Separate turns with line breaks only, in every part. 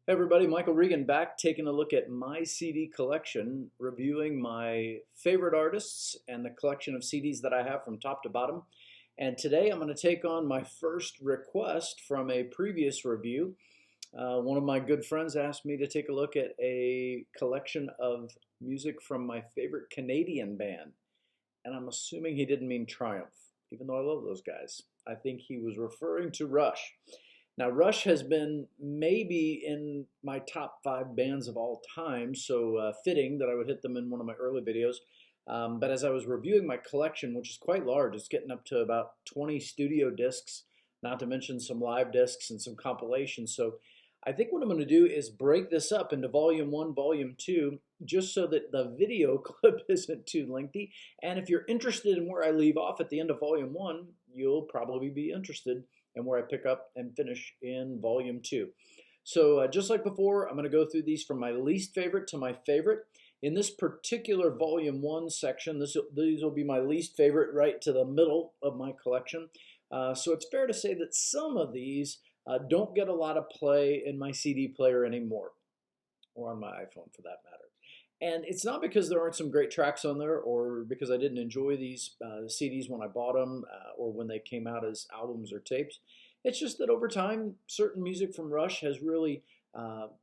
Hey everybody, Michael Regan back taking a look at my CD collection, reviewing my favorite artists and the collection of CDs that I have from top to bottom. And today I'm going to take on my first request from a previous review. One of my good friends asked me to take a look at a collection of music from my favorite Canadian band. And I'm assuming he didn't mean Triumph, even though I love those guys. I think he was referring to Rush. Now, Rush has been maybe in my top five bands of all time, so fitting that I would hit them in one of my early videos. But as I was reviewing my collection, which is quite large, it's getting up to about 20 studio discs, not to mention some live discs and some compilations. So I think what I'm going to do is break this up into volume one, volume two, just so that the video clip isn't too lengthy. And if you're interested in where I leave off at the end of volume one, you'll probably be interested and where I pick up and finish in volume two. So just like before, I'm going to go through these from my least favorite to my favorite. In this particular volume one section, these will be my least favorite right to the middle of my collection. So it's fair to say that some of these don't get a lot of play in my CD player anymore, or on my iPhone for that matter. And it's not because there aren't some great tracks on there or because I didn't enjoy these CDs when I bought them or when they came out as albums or tapes. It's just that over time, certain music from Rush has really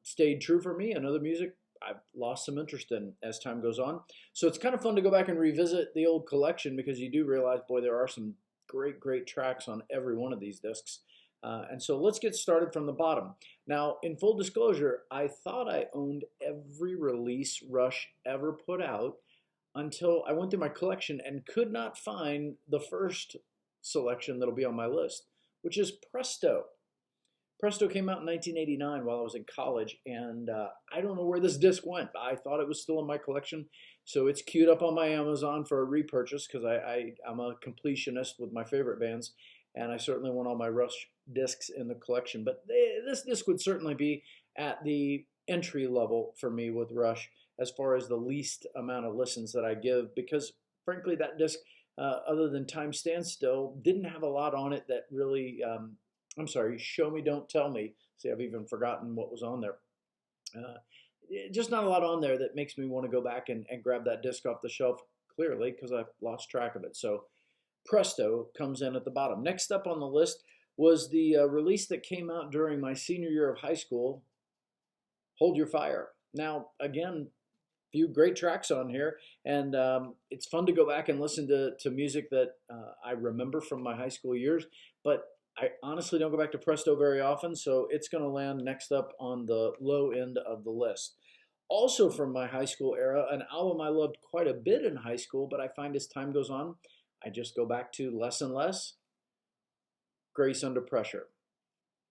stayed true for me, and other music I've lost some interest in as time goes on. So it's kind of fun to go back and revisit the old collection because you do realize, boy, there are some great tracks on every one of these discs. And so let's get started from the bottom. Now, in full disclosure, I thought I owned every release Rush ever put out until I went through my collection and could not find the first selection that'll be on my list, which is Presto. Presto came out in 1989 while I was in college, and I don't know where this disc went. I thought it was still in my collection, so it's queued up on my Amazon for a repurchase because I'm a completionist with my favorite bands, and I certainly want all my Rush discs in the collection. But this disc would certainly be at the entry level for me with Rush as far as the least amount of listens that I give, because frankly, that disc, other than Time Stands Still, didn't have a lot on it that really, I'm sorry, Show Me, Don't Tell Me. See, I've even forgotten what was on there. Uh, just not a lot on there that makes me want to go back and grab that disc off the shelf, clearly, because I've lost track of it. So Presto comes in at the bottom. Next up on the list was the release that came out during my senior year of high school, Hold Your Fire. Now, again, few great tracks on here, and it's fun to go back and listen to music that I remember from my high school years, but I honestly don't go back to Presto very often, so it's going to land next up on the low end of the list. Also from my high school era, an album I loved quite a bit in high school, but I find as time goes on, I just go back to less and less, Grace Under Pressure.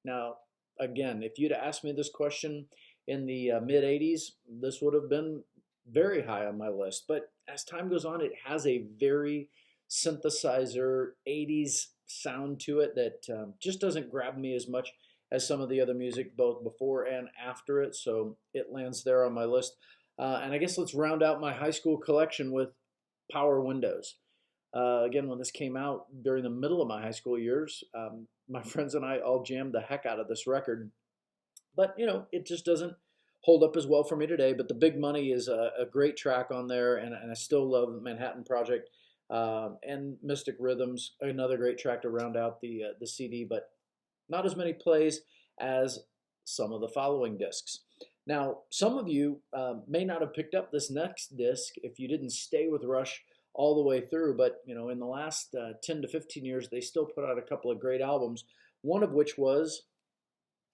Now, again, if you'd asked me this question in the mid 80s, this would have been very high on my list. But as time goes on, it has a very synthesizer 80s sound to it that just doesn't grab me as much as some of the other music both before and after it. So it lands there on my list. And I guess let's round out my high school collection with Power Windows. Again, when this came out during the middle of my high school years, my friends and I all jammed the heck out of this record. But, you know, it just doesn't hold up as well for me today. But The Big Money is a great track on there, and I still love Manhattan Project and Mystic Rhythms, another great track to round out the CD, but not as many plays as some of the following discs. Now, some of you may not have picked up this next disc if you didn't stay with Rush all the way through, but you know, in the last 10 to 15 years, they still put out a couple of great albums, one of which was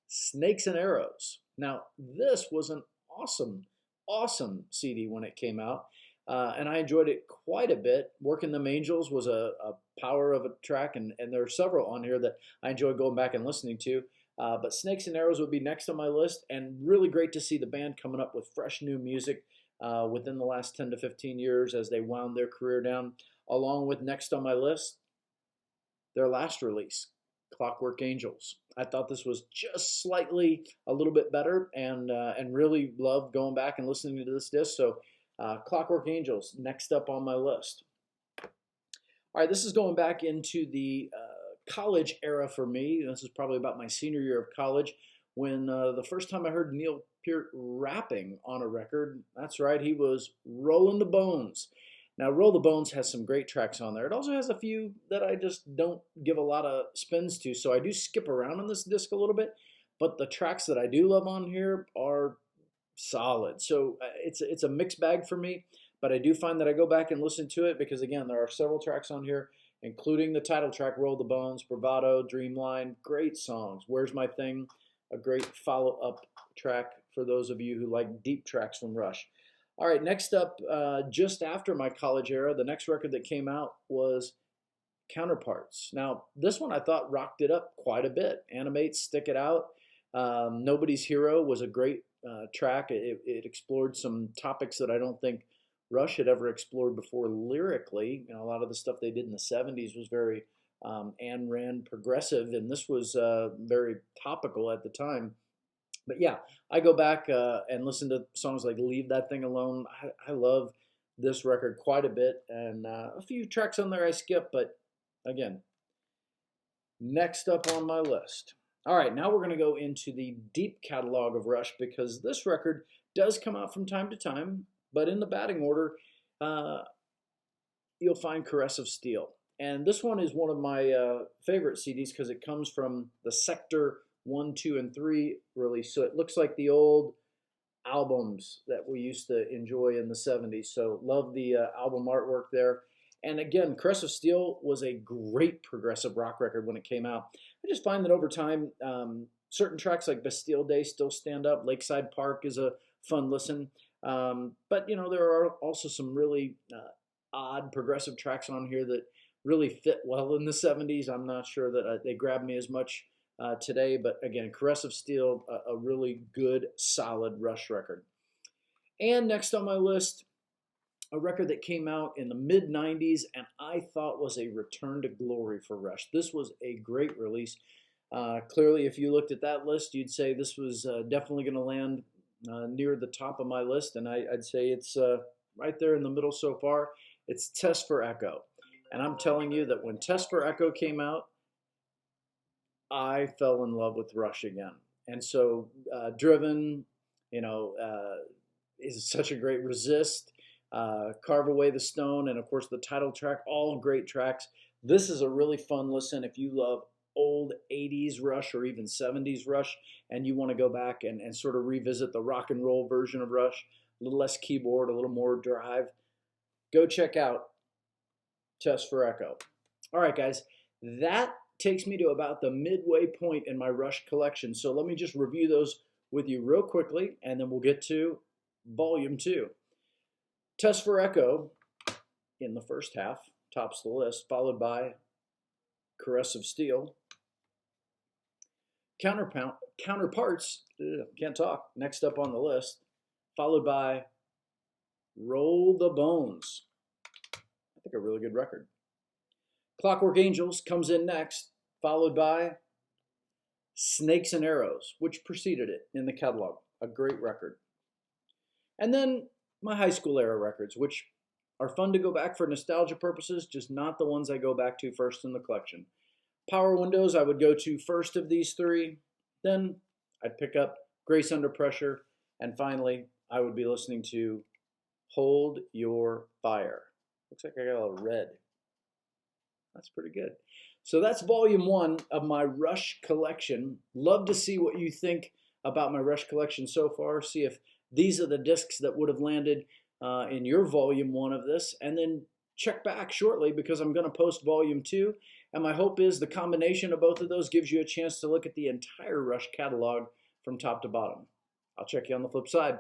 Snakes and Arrows. Now, this was an awesome CD when it came out, and I enjoyed it quite a bit. Working Them Angels was a power of a track, and there are several on here that I enjoy going back and listening to. But Snakes and Arrows would be next on my list, and really great to see the band coming up with fresh new music within the last 10 to 15 years as they wound their career down, along with next on my list, their last release, Clockwork Angels. I thought this was just slightly a little bit better, and really loved going back and listening to this disc. So Clockwork Angels, next up on my list. All right, this is going back into the college era for me. This is probably about my senior year of college when the first time I heard Neil Peart rapping on a record. That's right, he was rolling the bones. Now, Roll the Bones has some great tracks on there. It also has a few that I just don't give a lot of spins to, so I do skip around on this disc a little bit. But the tracks that I do love on here are solid. So it's a mixed bag for me, but I do find that I go back and listen to it because, again, there are several tracks on here, including the title track, Roll the Bones, Bravado, Dreamline, great songs. Where's My Thing, a great follow-up track for those of you who like deep tracks from Rush. All right, next up, just after my college era, the next record that came out was Counterparts. Now, this one I thought rocked it up quite a bit. Animate, Stick It Out. Nobody's Hero was a great track. It explored some topics that I don't think Rush had ever explored before lyrically. You know, a lot of the stuff they did in the 70s was very Ayn Rand progressive, and this was very topical at the time. But yeah, I go back and listen to songs like Leave That Thing Alone. I love this record quite a bit, and a few tracks on there I skip, but again, next up on my list. All right, now we're going to go into the deep catalog of Rush because this record does come out from time to time, but in the batting order, you'll find Caress of Steel. And this one is one of my favorite CDs because it comes from the Sector 1, 2, and 3 release. So it looks like the old albums that we used to enjoy in the 70s. So love the album artwork there. And again, Caress of Steel was a great progressive rock record when it came out. I just find that over time, certain tracks like Bastille Day still stand up. Lakeside Park is a fun listen. But, you know, there are also some really odd progressive tracks on here that really fit well in the 70s. I'm not sure that they grab me as much today, but again, Caress of Steel, a really good, solid Rush record. And next on my list, a record that came out in the mid-90s and I thought was a return to glory for Rush. This was a great release. Clearly, if you looked at that list, you'd say this was definitely going to land near the top of my list, and I'd say it's right there in the middle so far. It's Test for Echo. And I'm telling you that when Test for Echo came out, I fell in love with Rush again. And so Driven, you know, is such a great Resist, Carve Away the Stone, and of course the title track, all great tracks. This is a really fun listen if you love old 80s Rush or even 70s Rush and you want to go back and sort of revisit the rock and roll version of Rush, a little less keyboard, a little more drive. Go check out Test for Echo. All right, guys, that takes me to about the midway point in my Rush collection. So let me just review those with you real quickly, and then we'll get to Volume 2. Test for Echo in the first half tops the list, followed by Caress of Steel. Counterparts, can't talk, next up on the list, followed by Roll the Bones. I think a really good record. Clockwork Angels comes in next, followed by Snakes and Arrows, which preceded it in the catalog. A great record. And then my high school era records, which are fun to go back for nostalgia purposes, just not the ones I go back to first in the collection. Power Windows I would go to first of these three. Then I'd pick up Grace Under Pressure. And finally, I would be listening to Hold Your Fire. Looks like I got a little red. That's pretty good. So that's Volume 1 of my Rush collection. Love to see what you think about my Rush collection so far. See if these are the discs that would have landed in your Volume 1 of this. And then check back shortly because I'm going to post Volume 2. And my hope is the combination of both of those gives you a chance to look at the entire Rush catalog from top to bottom. I'll check you on the flip side.